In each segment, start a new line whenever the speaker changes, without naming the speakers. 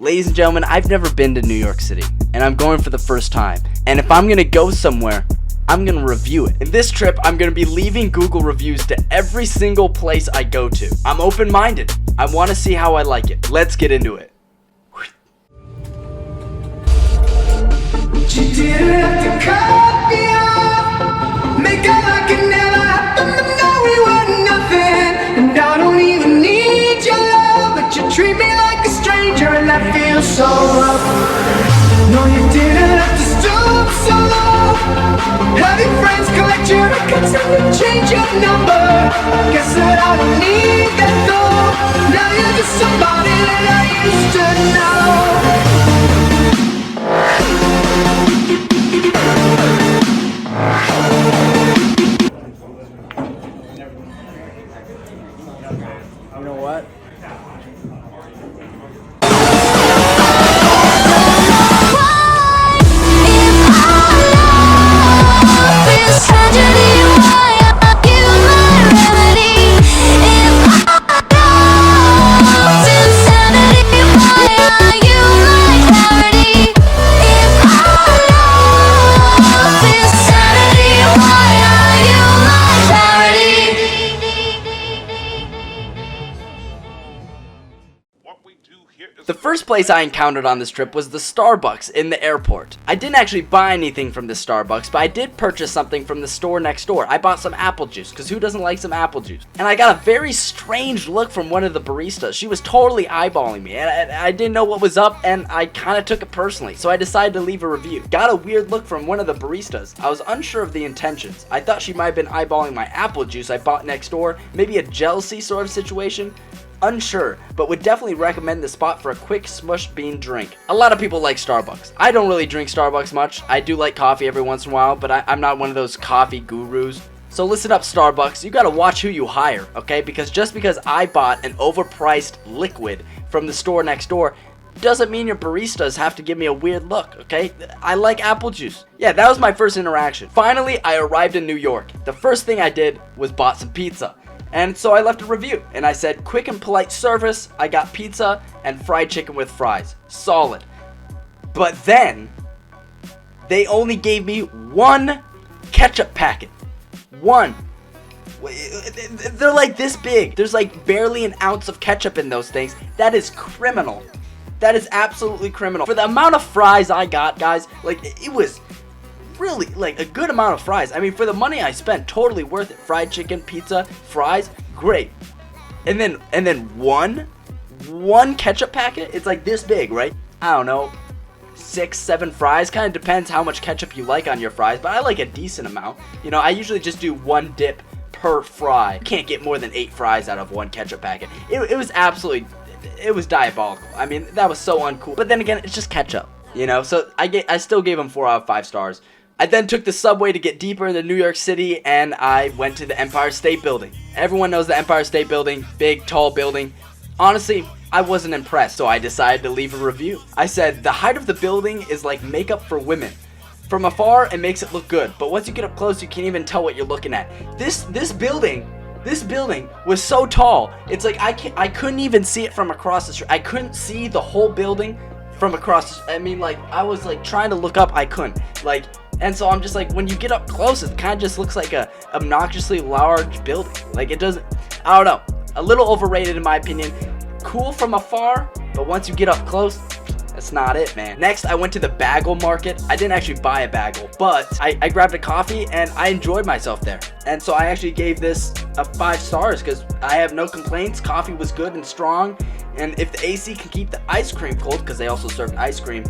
Ladies and gentlemen, I've never been to New York City, and I'm going for the first time. And if I'm gonna go somewhere, I'm gonna review it. In this trip, I'm gonna be leaving Google reviews to every single place I go to. I'm open-minded. I wanna see how I like it. Let's get into it.
You didn't have to cut me off, make it like it never happened, but now we were nothing. And I don't even need your love, but you treat me like a stranger, and that feels so rough. No, you didn't have to stoop so low, have your friends collect your records and change your number. Guess that I don't need that though, now you're just somebody that I used to know.
You know what? The first place I encountered on this trip was the Starbucks in the airport. I didn't actually buy anything from the Starbucks, but I did purchase something from the store next door. I bought some apple juice, because who doesn't like some apple juice? And I got a very strange look from one of the baristas. She was totally eyeballing me, and I didn't know what was up, and I kind of took it personally, so I decided to leave a review. Got a weird look from one of the baristas. I was unsure of the intentions. I thought she might have been eyeballing my apple juice I bought next door, maybe a jealousy sort of situation. Unsure, but would definitely recommend the spot for a quick smush bean drink. A lot of people like Starbucks. I don't really drink Starbucks much. I do like coffee every once in a while, but I'm not one of those coffee gurus. So listen up, Starbucks, you gotta watch who you hire, okay? Because just because I bought an overpriced liquid from the store next door doesn't mean your baristas have to give me a weird look, okay? I like apple juice. Yeah, that was my first interaction. Finally, I arrived in New York. The first thing I did was bought some pizza. And so I left a review, and I said, quick and polite service, I got pizza and fried chicken with fries. Solid. But then, they only gave me one ketchup packet. One. They're like this big. There's like barely an ounce of ketchup in those things. That is criminal. That is absolutely criminal. For the amount of fries I got, guys, like, it was really like a good amount of fries. I mean, for the money I spent, totally worth it. Fried chicken, pizza, fries, great. And then one ketchup packet. It's like this big, right? I don't know, 6, 7 fries. Kind of depends how much ketchup you like on your fries, but I like a decent amount. You know, I usually just do one dip per fry. Can't get more than 8 fries out of one ketchup packet. It was absolutely, it was diabolical. I mean, that was so uncool. But then again, it's just ketchup, you know. So I still gave them 4 out of 5 stars. I then took the subway to get deeper into New York City, and I went to the Empire State Building. Everyone knows the Empire State Building, big, tall building. Honestly, I wasn't impressed, so I decided to leave a review. I said, the height of the building is like makeup for women. From afar, it makes it look good, but once you get up close, you can't even tell what you're looking at. This building was so tall. It's like I couldn't even see it from across the street. I couldn't see the whole building from across I mean, like, I was like trying to look up, I couldn't. Like, and so I'm just like, when you get up close, it kind of just looks like a obnoxiously large building. Like, it doesn't, I don't know, a little overrated in my opinion. Cool from afar, but once you get up close, that's not it, man. Next, I went to the bagel market. I didn't actually buy a bagel, but I grabbed a coffee and I enjoyed myself there. And so I actually gave this a 5 stars because I have no complaints. Coffee was good and strong. And if the AC can keep the ice cream cold, because they also served ice cream,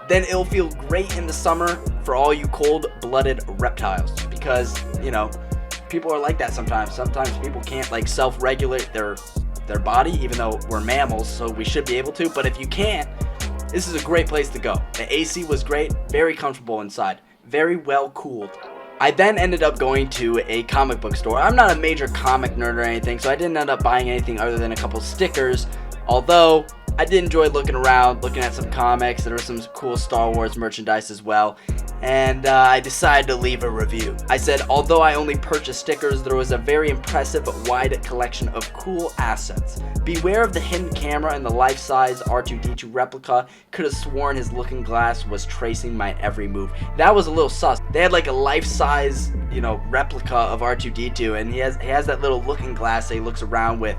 then it'll feel great in the summer for all you cold-blooded reptiles. Because, you know, people are like that sometimes. Sometimes people can't, like, self-regulate their body, even though we're mammals, so we should be able to. But if you can't, this is a great place to go. The AC was great, very comfortable inside, very well cooled. I then ended up going to a comic book store. I'm not a major comic nerd or anything, so I didn't end up buying anything other than a couple stickers. Although, I did enjoy looking around, looking at some comics. There was some cool Star Wars merchandise as well. And I decided to leave a review. I said, although I only purchased stickers, there was a very impressive wide collection of cool assets. Beware of the hidden camera and the life-size R2-D2 replica. Could have sworn his looking glass was tracing my every move. That was a little sus. They had like a life-size, replica of R2-D2, and he has that little looking glass that he looks around with.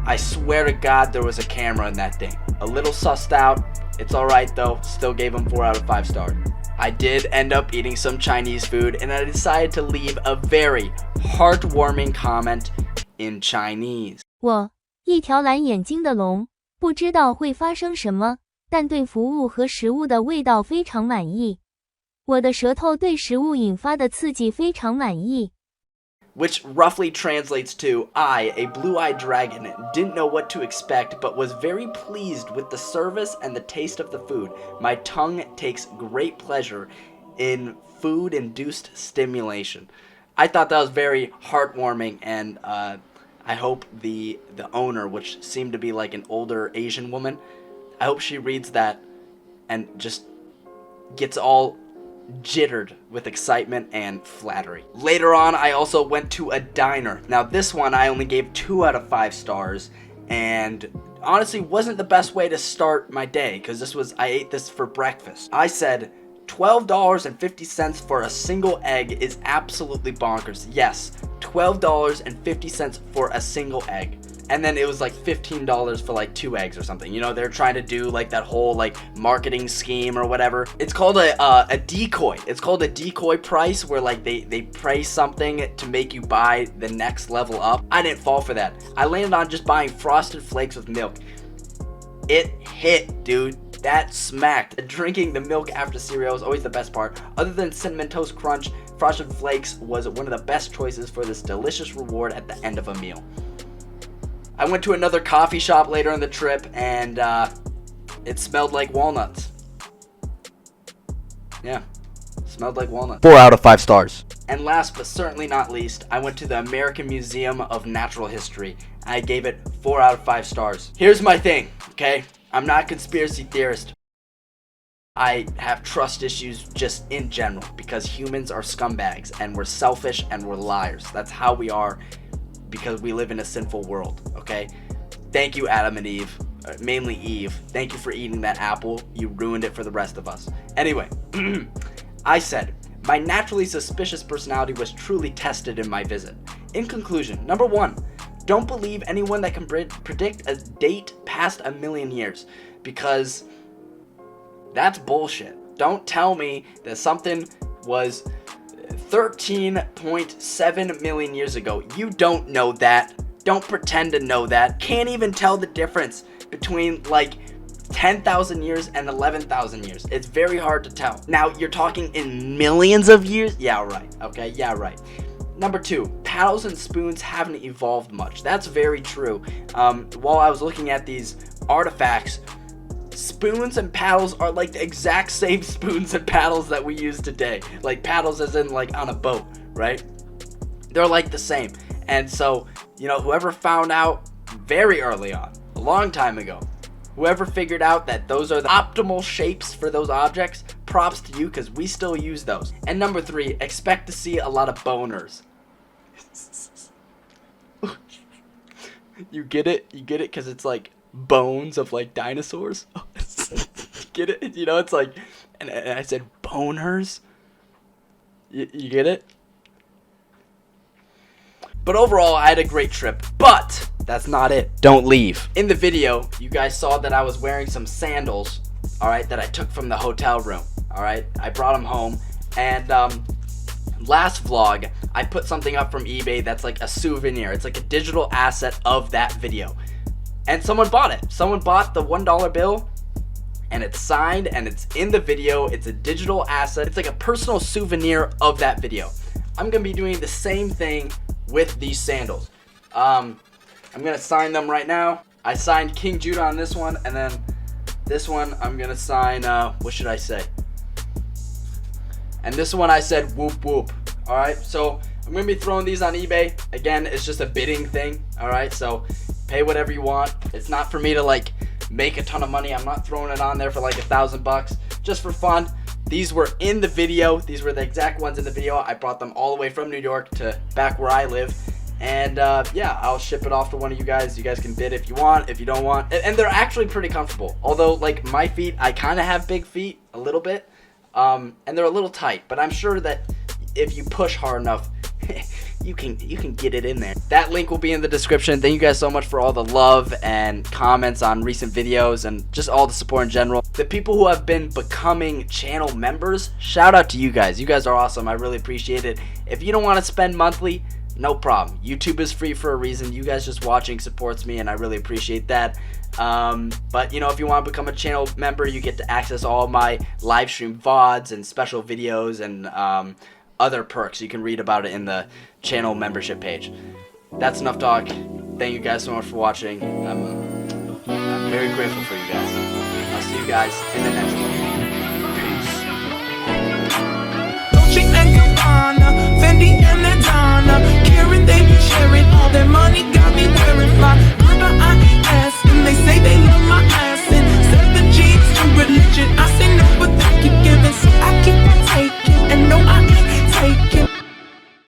I swear to God there was a camera in that thing. A little sussed out. It's alright though. Still gave him 4 out of 5 stars. I did end up eating some Chinese food, and I decided to leave a very heartwarming comment in Chinese.
我一条蓝眼睛的龙，不知道会发生什么，但对服务和食物的味道非常满意。我的舌头对食物引发的刺激非常满意。
Which roughly translates to, I, a blue-eyed dragon, didn't know what to expect, but was very pleased with the service and the taste of the food. My tongue takes great pleasure in food-induced stimulation. I thought that was very heartwarming, and I hope the owner, which seemed to be like an older Asian woman, I hope she reads that and just gets all jittered with excitement and flattery. Later on, I also went to a diner. Now this one I only gave 2 out of 5 stars, and honestly wasn't the best way to start my day, because I ate this for breakfast. I said $12.50 for a single egg is absolutely bonkers. Yes, $12.50 for a single egg. And then it was like $15 for like 2 eggs or something. They're trying to do like that whole like marketing scheme or whatever. It's called a decoy. It's called a decoy price, where like they price something to make you buy the next level up. I didn't fall for that. I landed on just buying Frosted Flakes with milk. It hit, dude. That smacked. Drinking the milk after cereal is always the best part. Other than Cinnamon Toast Crunch, Frosted Flakes was one of the best choices for this delicious reward at the end of a meal. I went to another coffee shop later on the trip, and it smelled like walnuts. Yeah, smelled like walnuts. 4 out of 5 stars. And last but certainly not least, I went to the American Museum of Natural History. I gave it 4 out of 5 stars. Here's my thing, okay? I'm not a conspiracy theorist. I have trust issues just in general, because humans are scumbags, and we're selfish, and we're liars. That's how we are, because we live in a sinful world, okay? Thank you, Adam and Eve. Mainly Eve. Thank you for eating that apple. You ruined it for the rest of us. Anyway, I said, my naturally suspicious personality was truly tested in my visit. In conclusion, number 1, don't believe anyone that can predict a date past 1,000,000 years, because that's bullshit. Don't tell me that something was 13.7 million years ago. You don't know that. Don't pretend to know that. Can't even tell the difference between like 10,000 years and 11,000 years. It's very hard to tell. Now, you're talking in millions of years? Yeah, right. Okay, yeah, right. Number 2, paddles and spoons haven't evolved much. That's very true. While I was looking at these artifacts, spoons and paddles are like the exact same spoons and paddles that we use today. Like paddles as in like on a boat, right? They're like the same. And so, whoever found out very early on, a long time ago, whoever figured out that those are the optimal shapes for those objects, props to you, because we still use those. And number 3, expect to see a lot of boners. You get it? You get it? Because it's like bones of like dinosaurs. Get it? It's like, and I said boners. You get it? But overall, I had a great trip. But that's not it. Don't leave. In the video, you guys saw that I was wearing some sandals, alright, that I took from the hotel room, alright? I brought them home, and last vlog, I put something up from eBay that's like a souvenir. It's like a digital asset of that video. And someone bought it. Someone bought the $1 bill, and it's signed, and it's in the video. It's a digital asset. It's like a personal souvenir of that video. I'm gonna be doing the same thing with these sandals. I'm gonna sign them right now. I signed King Judah on this one, and then this one I'm gonna sign, what should I say? And this one I said whoop whoop. Alright, so I'm gonna be throwing these on eBay. Again, it's just a bidding thing, alright? So pay whatever you want. It's not for me to like make a ton of money. I'm not throwing it on there for like $1,000 just for fun. These were in the video. These were the exact ones in the video. I brought them all the way from New York to back where I live. And yeah, I'll ship it off to one of you guys. You guys can bid if you want, if you don't want. And they're actually pretty comfortable. Although, like, my feet, I kind of have big feet a little bit. And they're a little tight. But I'm sure that if you push hard enough, you can get it in there. That link will be in the description. Thank you guys so much for all the love and comments on recent videos and just all the support in general. The people who have been becoming channel members, shout out to you guys. You guys are awesome. I really appreciate it. If you don't want to spend monthly, no problem. YouTube is free for a reason. You guys just watching supports me, and I really appreciate that. But you know, if you want to become a channel member, you get to access all my live stream VODs and special videos and other perks. You can read about it in the channel membership page. That's enough talk. Thank you guys so much for watching. I'm very grateful for you guys. I'll see you guys in the next one. Peace.
Dolce and Gabbana, Fendi and Madonna, Karen, they be sharing all their money, got me wearing fly. Remember I asked, and they say they love my ass.